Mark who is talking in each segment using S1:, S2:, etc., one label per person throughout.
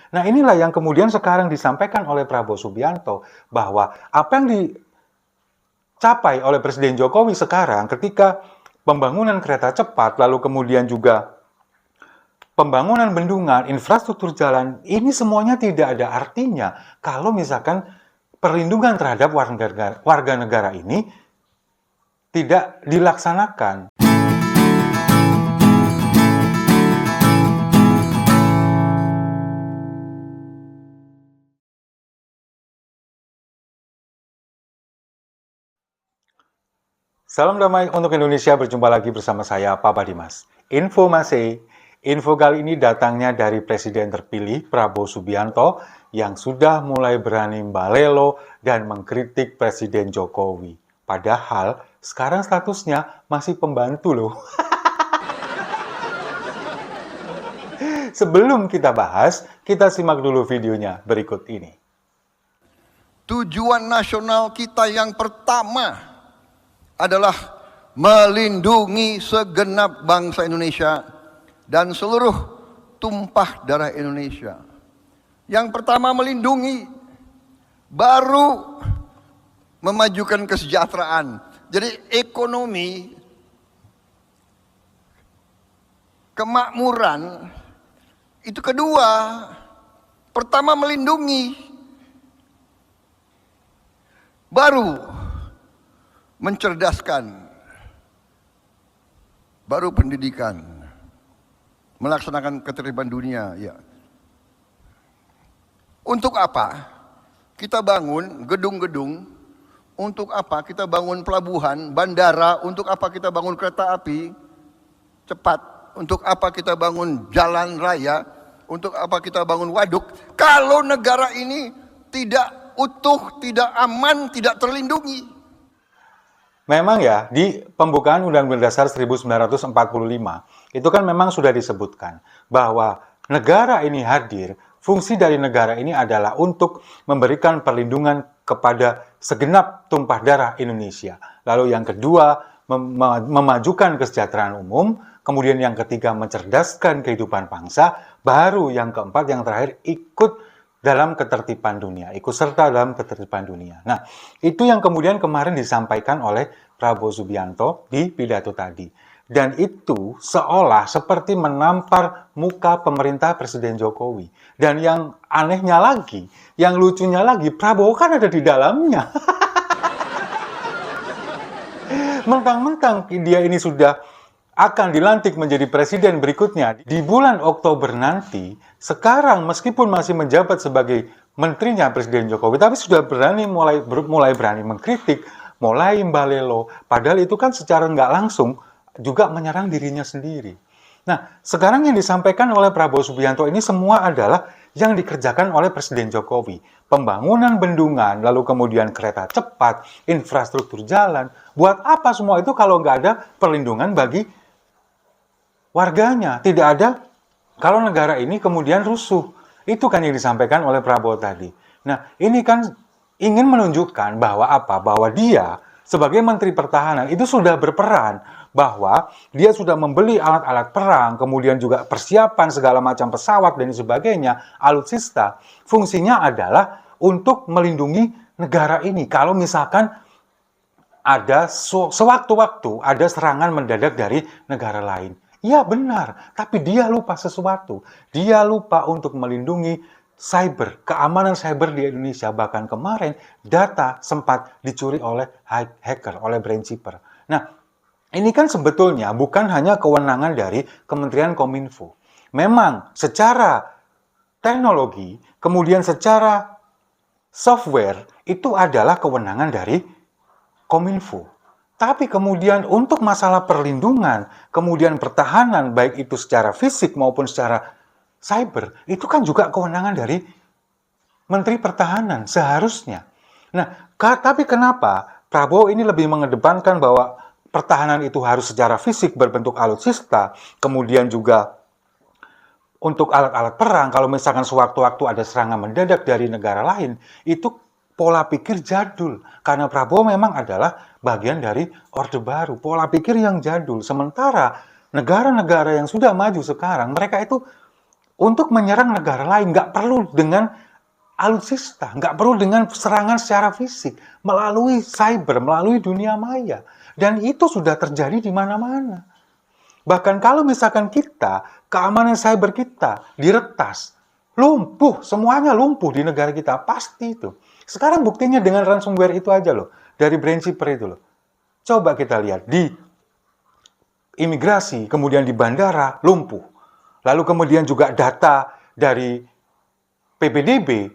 S1: Nah, inilah yang kemudian sekarang disampaikan oleh Prabowo Subianto, bahwa apa yang dicapai oleh Presiden Jokowi sekarang ketika pembangunan kereta cepat, lalu kemudian juga pembangunan bendungan, infrastruktur jalan, ini semuanya tidak ada artinya kalau misalkan perlindungan terhadap warga negara ini tidak dilaksanakan. Salam damai untuk Indonesia, berjumpa lagi bersama saya, Papa Dimas. Info kali ini datangnya dari Presiden terpilih Prabowo Subianto yang sudah mulai berani balelo dan mengkritik Presiden Jokowi. Padahal sekarang statusnya masih pembantu loh. Sebelum kita bahas, kita simak dulu videonya berikut ini.
S2: Tujuan nasional kita yang pertama adalah melindungi segenap bangsa Indonesia dan seluruh tumpah darah Indonesia. Yang pertama melindungi, baru memajukan kesejahteraan. Jadi ekonomi, kemakmuran, itu kedua. Pertama melindungi, baru mencerdaskan, baru pendidikan, melaksanakan ketertiban dunia. Ya. Untuk apa kita bangun gedung-gedung? Untuk apa kita bangun pelabuhan, bandara? Untuk apa kita bangun kereta api cepat? Untuk apa kita bangun jalan raya? Untuk apa kita bangun waduk? Kalau negara ini tidak utuh, tidak aman, tidak terlindungi.
S1: Memang ya, di pembukaan Undang-Undang Dasar 1945, itu kan memang sudah disebutkan bahwa negara ini hadir, fungsi dari negara ini adalah untuk memberikan perlindungan kepada segenap tumpah darah Indonesia. Lalu yang kedua, memajukan kesejahteraan umum, kemudian yang ketiga, mencerdaskan kehidupan bangsa, baru yang keempat, yang terakhir, ikut dalam ketertiban dunia, ikut serta dalam ketertiban dunia. Nah, itu yang kemudian kemarin disampaikan oleh Prabowo Subianto di pidato tadi. Dan itu seolah seperti menampar muka pemerintah Presiden Jokowi. Dan yang anehnya lagi, yang lucunya lagi, Prabowo kan ada di dalamnya. Mentang-mentang dia ini sudah akan dilantik menjadi presiden berikutnya di bulan Oktober nanti, sekarang meskipun masih menjabat sebagai menterinya Presiden Jokowi, tapi sudah mulai berani mengkritik, mulai balelo, padahal itu kan secara nggak langsung juga menyerang dirinya sendiri. Nah, sekarang yang disampaikan oleh Prabowo Subianto ini semua adalah yang dikerjakan oleh Presiden Jokowi. Pembangunan bendungan, lalu kemudian kereta cepat, infrastruktur jalan. Buat apa semua itu kalau nggak ada perlindungan bagi warganya? Tidak ada kalau negara ini kemudian rusuh. Itu kan yang disampaikan oleh Prabowo tadi. Nah, ini kan ingin menunjukkan bahwa apa? Bahwa dia sebagai Menteri Pertahanan itu sudah berperan, bahwa dia sudah membeli alat-alat perang, kemudian juga persiapan segala macam pesawat dan sebagainya, alutsista. Fungsinya adalah untuk melindungi negara ini. Kalau misalkan ada sewaktu-waktu ada serangan mendadak dari negara lain. Ya benar, tapi dia lupa sesuatu. Dia lupa untuk melindungi cyber, keamanan cyber di Indonesia. Bahkan kemarin data sempat dicuri oleh hacker, oleh brainchipper. Nah, ini kan sebetulnya bukan hanya kewenangan dari Kementerian Kominfo. Memang secara teknologi, kemudian secara software, itu adalah kewenangan dari Kominfo. Tapi kemudian untuk masalah perlindungan, kemudian pertahanan, baik itu secara fisik maupun secara cyber, itu kan juga kewenangan dari Menteri Pertahanan seharusnya. Nah, tapi kenapa Prabowo ini lebih mengedepankan bahwa pertahanan itu harus secara fisik berbentuk alutsista, kemudian juga untuk alat-alat perang, kalau misalkan sewaktu-waktu ada serangan mendadak dari negara lain, itu pola pikir jadul. Karena Prabowo memang adalah bagian dari Orde Baru, pola pikir yang jadul. Sementara negara-negara yang sudah maju sekarang, mereka itu untuk menyerang negara lain. Nggak perlu dengan alutsista, nggak perlu dengan serangan secara fisik, melalui cyber, melalui dunia maya. Dan itu sudah terjadi di mana-mana. Bahkan kalau misalkan kita, keamanan cyber kita diretas, lumpuh, semuanya lumpuh di negara kita, pasti itu. Sekarang buktinya dengan ransomware itu aja loh, dari BrainChipper itu loh. Coba kita lihat, di imigrasi, kemudian di bandara, lumpuh. Lalu kemudian juga data dari PPDB,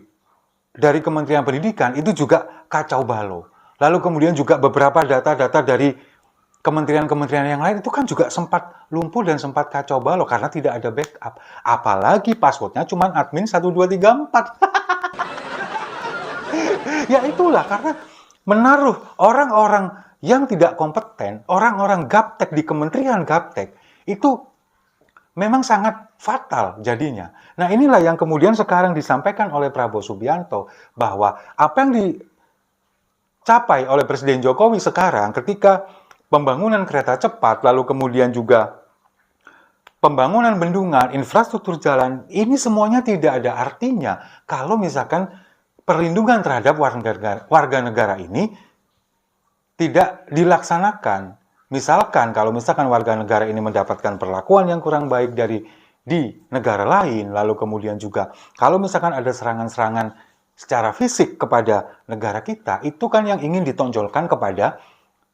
S1: dari Kementerian Pendidikan, itu juga kacau balau. Lalu kemudian juga beberapa data-data dari kementerian-kementerian yang lain itu kan juga sempat lumpuh dan sempat kacau balau karena tidak ada backup. Apalagi passwordnya cuma admin 1234. Ya itulah, karena menaruh orang-orang yang tidak kompeten, orang-orang gaptek di kementerian gaptek, itu memang sangat fatal jadinya. Nah inilah yang kemudian sekarang disampaikan oleh Prabowo Subianto, bahwa apa yang dicapai oleh Presiden Jokowi sekarang ketika pembangunan kereta cepat, lalu kemudian juga pembangunan bendungan, infrastruktur jalan, ini semuanya tidak ada artinya kalau misalkan perlindungan terhadap warga negara ini tidak dilaksanakan. Misalkan, kalau misalkan warga negara ini mendapatkan perlakuan yang kurang baik di negara lain, lalu kemudian juga kalau misalkan ada serangan-serangan secara fisik kepada negara kita, itu kan yang ingin ditonjolkan kepada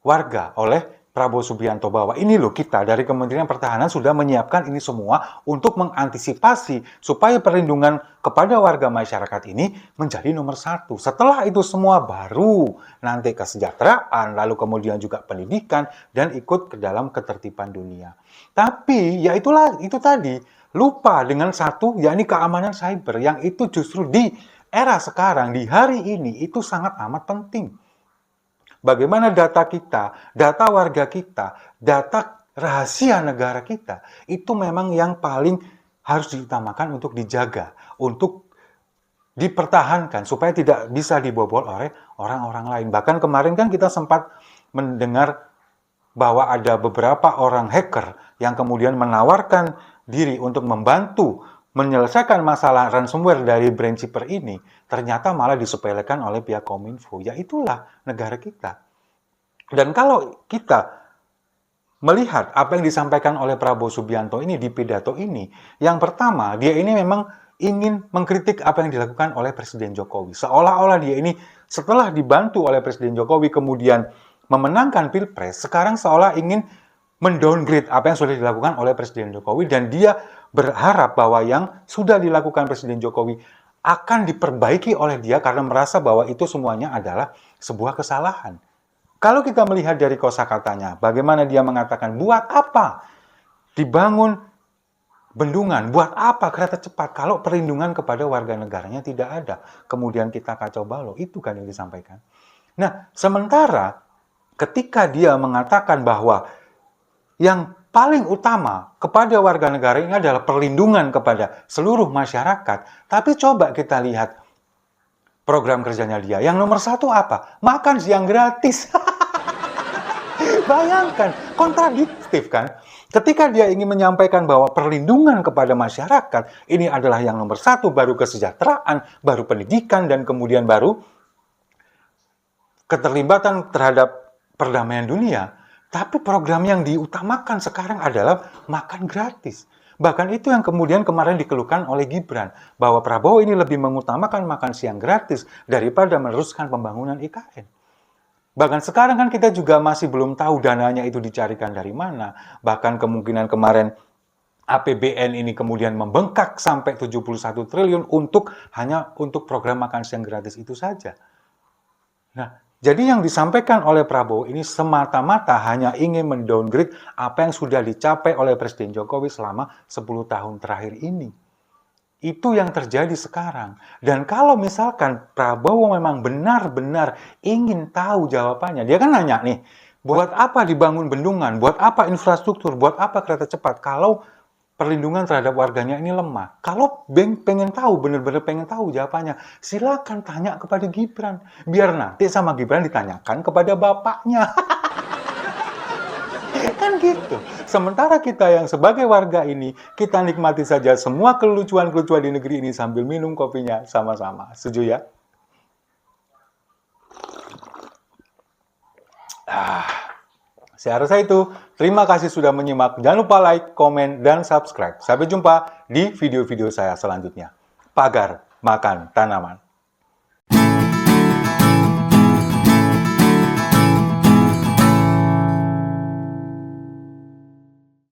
S1: warga oleh Prabowo Subianto, bahwa ini loh, kita dari Kementerian Pertahanan sudah menyiapkan ini semua untuk mengantisipasi supaya perlindungan kepada warga masyarakat ini menjadi nomor satu. Setelah itu semua baru nanti kesejahteraan, lalu kemudian juga pendidikan, dan ikut ke dalam ketertiban dunia. Tapi ya itulah, itu tadi, lupa dengan satu, yakni keamanan cyber, yang itu justru di era sekarang, di hari ini, itu sangat amat penting. Bagaimana data kita, data warga kita, data rahasia negara kita, itu memang yang paling harus diutamakan untuk dijaga, untuk dipertahankan, supaya tidak bisa dibobol oleh orang-orang lain. Bahkan kemarin kan kita sempat mendengar bahwa ada beberapa orang hacker yang kemudian menawarkan diri untuk membantu menyelesaikan masalah ransomware dari BrainChipper ini, ternyata malah disepelekan oleh pihak Kominfo. Ya itulah negara kita. Dan kalau kita melihat apa yang disampaikan oleh Prabowo Subianto ini di pidato ini, yang pertama, dia ini memang ingin mengkritik apa yang dilakukan oleh Presiden Jokowi. Seolah-olah dia ini setelah dibantu oleh Presiden Jokowi kemudian memenangkan Pilpres, sekarang seolah ingin mendowngrade apa yang sudah dilakukan oleh Presiden Jokowi, dan dia berharap bahwa yang sudah dilakukan Presiden Jokowi akan diperbaiki oleh dia karena merasa bahwa itu semuanya adalah sebuah kesalahan. Kalau kita melihat dari kosakatanya, bagaimana dia mengatakan, buat apa dibangun bendungan, buat apa kereta cepat kalau perlindungan kepada warga negaranya tidak ada. Kemudian kita kacau balau, itu kan yang disampaikan. Nah, sementara ketika dia mengatakan bahwa yang paling utama kepada warga negara ini adalah perlindungan kepada seluruh masyarakat, tapi coba kita lihat program kerjanya dia. Yang nomor satu apa? Makan siang gratis. Bayangkan, kontradiktif kan? Ketika dia ingin menyampaikan bahwa perlindungan kepada masyarakat ini adalah yang nomor satu, baru kesejahteraan, baru pendidikan, dan kemudian baru keterlibatan terhadap perdamaian dunia. Tapi program yang diutamakan sekarang adalah makan gratis. Bahkan itu yang kemudian kemarin dikeluhkan oleh Gibran, bahwa Prabowo ini lebih mengutamakan makan siang gratis daripada meneruskan pembangunan IKN. Bahkan sekarang kan kita juga masih belum tahu dananya itu dicarikan dari mana. Bahkan kemungkinan kemarin APBN ini kemudian membengkak sampai 71 triliun hanya untuk program makan siang gratis itu saja. Nah, jadi yang disampaikan oleh Prabowo ini semata-mata hanya ingin mendowngrade apa yang sudah dicapai oleh Presiden Jokowi selama 10 tahun terakhir ini. Itu yang terjadi sekarang. Dan kalau misalkan Prabowo memang benar-benar ingin tahu jawabannya, dia kan nanya nih, buat apa dibangun bendungan, buat apa infrastruktur, buat apa kereta cepat, kalau perlindungan terhadap warganya ini lemah. Kalau pengen tahu, benar-benar pengen tahu jawabannya, silakan tanya kepada Gibran. Biar nanti sama Gibran ditanyakan kepada bapaknya. Kan Kan gitu. Sementara kita yang sebagai warga ini, kita nikmati saja semua kelucuan-kelucuan di negeri ini sambil minum kopinya sama-sama. Setuju ya? Saya rasa itu. Terima kasih sudah menyimak. Jangan lupa like, komen, dan subscribe. Sampai jumpa di video-video saya selanjutnya. Pagar Makan Tanaman.